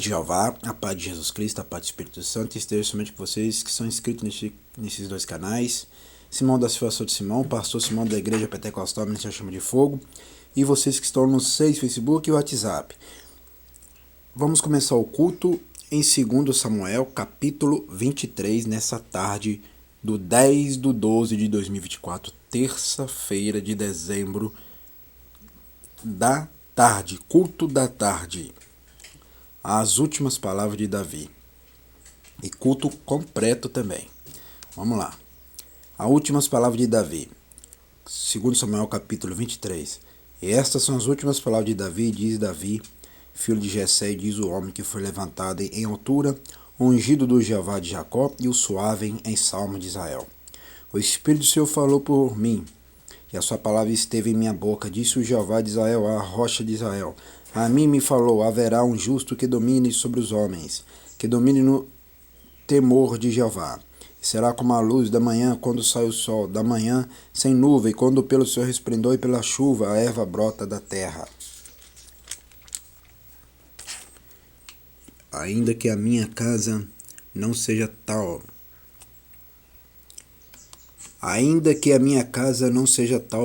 De Jeová, a paz de Jesus Cristo, a paz do Espírito Santo esteja somente com vocês que são inscritos nesses dois canais. Simão da Silva, sou de Simão, pastor Simão da Igreja Pentecostal, Ministério Chama de Fogo, e vocês que estão no Facebook e WhatsApp. Vamos começar o culto em 2 Samuel, capítulo 23, nessa tarde do 10/12 de 2024, terça-feira de dezembro da tarde, culto da tarde. As últimas palavras de Davi. E culto completo também. Vamos lá. As últimas palavras de Davi. 2 Samuel capítulo 23. E estas são as últimas palavras de Davi, diz Davi, filho de Jessé, diz o homem que foi levantado em altura, o ungido do Jeová de Jacó e o suave em salmo de Israel. O Espírito do Senhor falou por mim, e a sua palavra esteve em minha boca, disse o Jeová de Israel, a rocha de Israel. A mim me falou, haverá um justo que domine sobre os homens, que domine no temor de Jeová. Será como a luz da manhã, quando sai o sol, da manhã sem nuvem, quando pelo seu resplendor e pela chuva a erva brota da terra. Ainda que a minha casa não seja tal,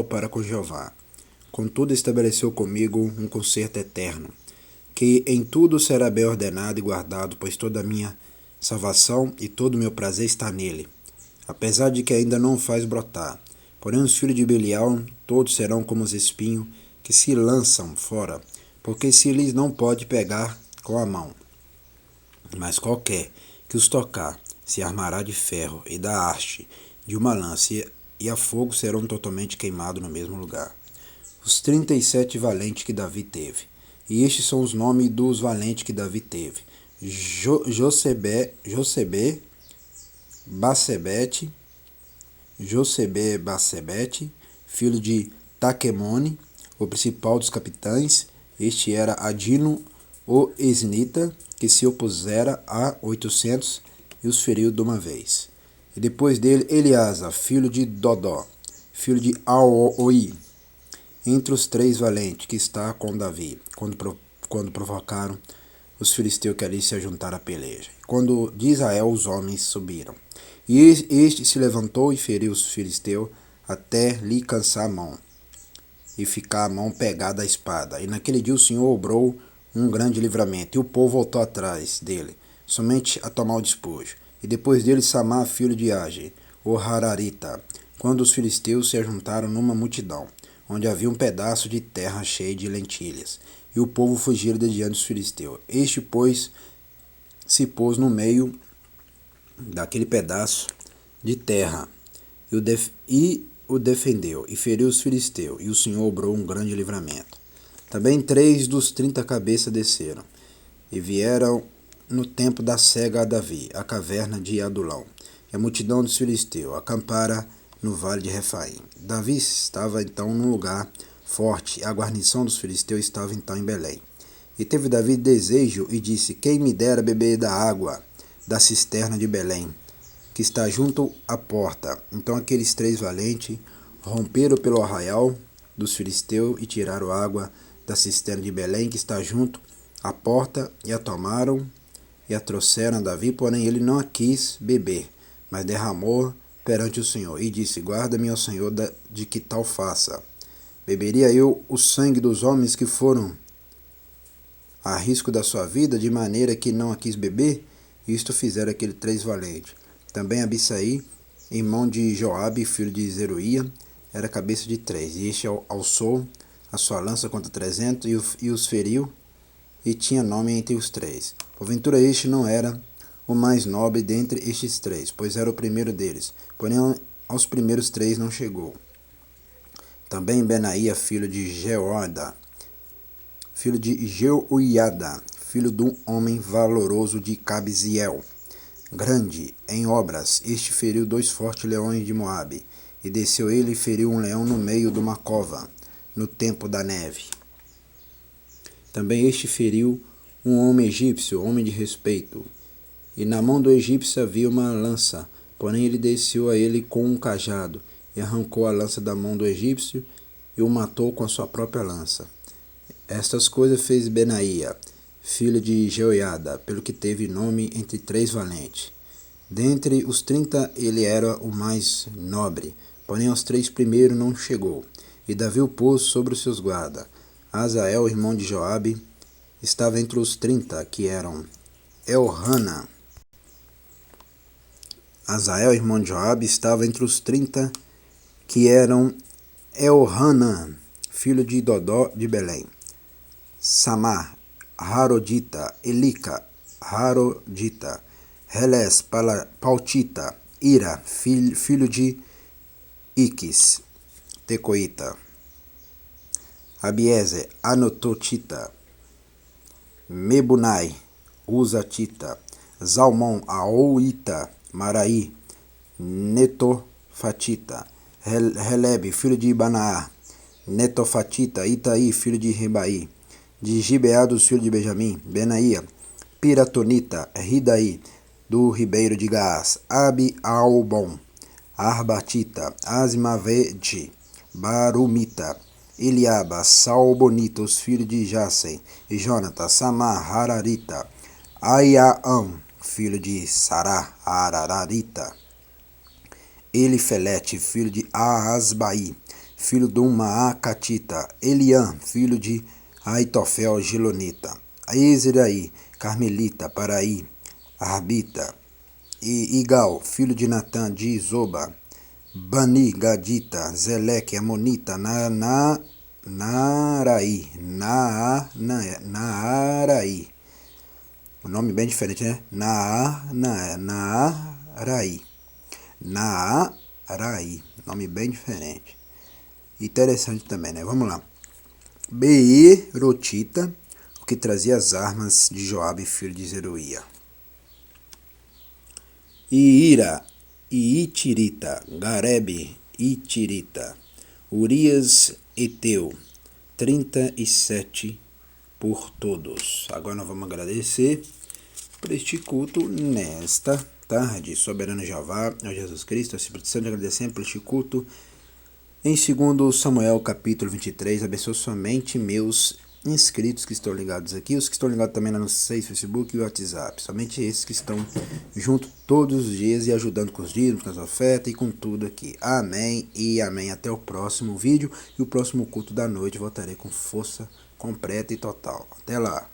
para com Jeová, contudo estabeleceu comigo um concerto eterno, que em tudo será bem ordenado e guardado, pois toda a minha salvação e todo o meu prazer está nele, apesar de que ainda não o faz brotar. Porém os filhos de Belial todos serão como os espinhos que se lançam fora, porque se lhes não pode pegar com a mão. Mas qualquer que os tocar se armará de ferro e da haste de uma lança, e a fogo serão totalmente queimados no mesmo lugar. Os 37 valentes que Davi teve. E estes são os nomes dos valentes que Davi teve: Josebe, Basebete, filho de Taquemone, o principal dos capitães. Este era Adino, o Esnita, que se opusera a 800 e os feriu de uma vez. E depois dele, Eleasa, filho de Dodó, filho de Aoi, entre os 3 valentes que está com Davi, quando provocaram os filisteus que ali se ajuntaram à peleja. Quando de Israel os homens subiram. E este se levantou e feriu os filisteus até lhe cansar a mão, e ficar a mão pegada à espada. E naquele dia o Senhor obrou um grande livramento, e o povo voltou atrás dele, somente a tomar o despojo. E depois dele Samá, filho de Age, o Hararita, quando os filisteus se ajuntaram numa multidão, onde havia um pedaço de terra cheio de lentilhas, e o povo fugiu de diante dos filisteus. Este, pois, se pôs no meio daquele pedaço de terra, e o defendeu, e feriu os filisteus, e o Senhor obrou um grande livramento. Também 3 dos 30 cabeças desceram, e vieram no tempo da cega a Davi, a caverna de Adulão, e a multidão dos filisteus acampara no vale de Refaim. Davi estava então num lugar forte, e a guarnição dos filisteus estava então em Belém. E teve Davi desejo, e disse: quem me dera beber da água da cisterna de Belém, que está junto à porta. Então aqueles 3 valentes romperam pelo arraial dos filisteus e tiraram água da cisterna de Belém, que está junto à porta, e a tomaram e a trouxeram a Davi, porém ele não a quis beber, mas derramou perante o Senhor, e disse: guarda-me, ó Senhor, de que tal faça. Beberia eu o sangue dos homens que foram a risco da sua vida, de maneira que não a quis beber? Isto fizeram aqueles 3 valentes. Também Abisai, irmão de Joabe, filho de Zeruia, era cabeça de 3. E este alçou a sua lança contra 300 e os feriu, e tinha nome entre os 3. Porventura este não era o mais nobre dentre estes 3, pois era o primeiro deles. Porém aos primeiros 3 não chegou. Também Benaía, filho de Jeoiada, filho de um homem valoroso de Cabziel, grande em obras. Este feriu 2 fortes leões de Moabe, e desceu ele e feriu um leão no meio de uma cova, no tempo da neve. Também este feriu um homem egípcio, homem de respeito, e na mão do egípcio havia uma lança, porém ele desceu a ele com um cajado, e arrancou a lança da mão do egípcio, e o matou com a sua própria lança. Estas coisas fez Benaía, filho de Jeoiada, pelo que teve nome entre 3 valentes. Dentre os 30 ele era o mais nobre, porém aos 3 primeiros não chegou. E Davi o pôs sobre os seus guardas. Azael, irmão de Joabe, estava entre os 30, que eram Elhana. Azael, irmão de Joabe, estava entre os 30, que eram Elhana, filho de Dodó de Belém. Samar, Harodita, Elica, Harodita, Helés, Pautita, Ira, filho de Iques, Tecoita, Abiezer, Anototita, Mebunai, Uzatita, Zalmon, Aoita, Maraí, Netofatita, Heleb, filho de Banaá, Netofatita, Itaí, filho de Rebaí, de Gibeá dos filhos de Benjamim, Benaía, Piratonita, Ridaí, do ribeiro de Gaás, Abi-Albon, Arbatita, Asmavete, Barumita, Eliaba, Salbonita, os filhos de Jassem, e Jonathan, Samar, Hararita, Aiaam, filho de Sará, Arararita, Elifelete, filho de Aasbai, filho de Maacatita, Eliam, filho de Aitofel, Gilonita, Ezraí, Carmelita, Paraí, Arbita, e Igal, filho de Natã, de Zoba, Bani, Gadita, Zeleque, Amonita, Naaraí, Naaraí. O nome bem diferente, né? Naaraí. Naaraí. Nome bem diferente. Interessante também, né? Vamos lá. Beerotita, o que trazia as armas de Joabe, filho de Zeruía. Iira, Itirita, Garebe, Itirita, Urias, Eteu, 37 por todos. Agora nós vamos agradecer por este culto nesta tarde. Soberano Jeová, a Jesus Cristo, a Espírito Santo, agradecendo por este culto. Em 2 Samuel, capítulo 23, abençoe somente meus inscritos que estão ligados aqui, os que estão ligados também lá no Facebook e WhatsApp, somente esses que estão junto todos os dias e ajudando com os dízimos, com as ofertas e com tudo aqui. Amém e amém. Até o próximo vídeo e o próximo culto da noite voltarei com força completa e total. Até lá.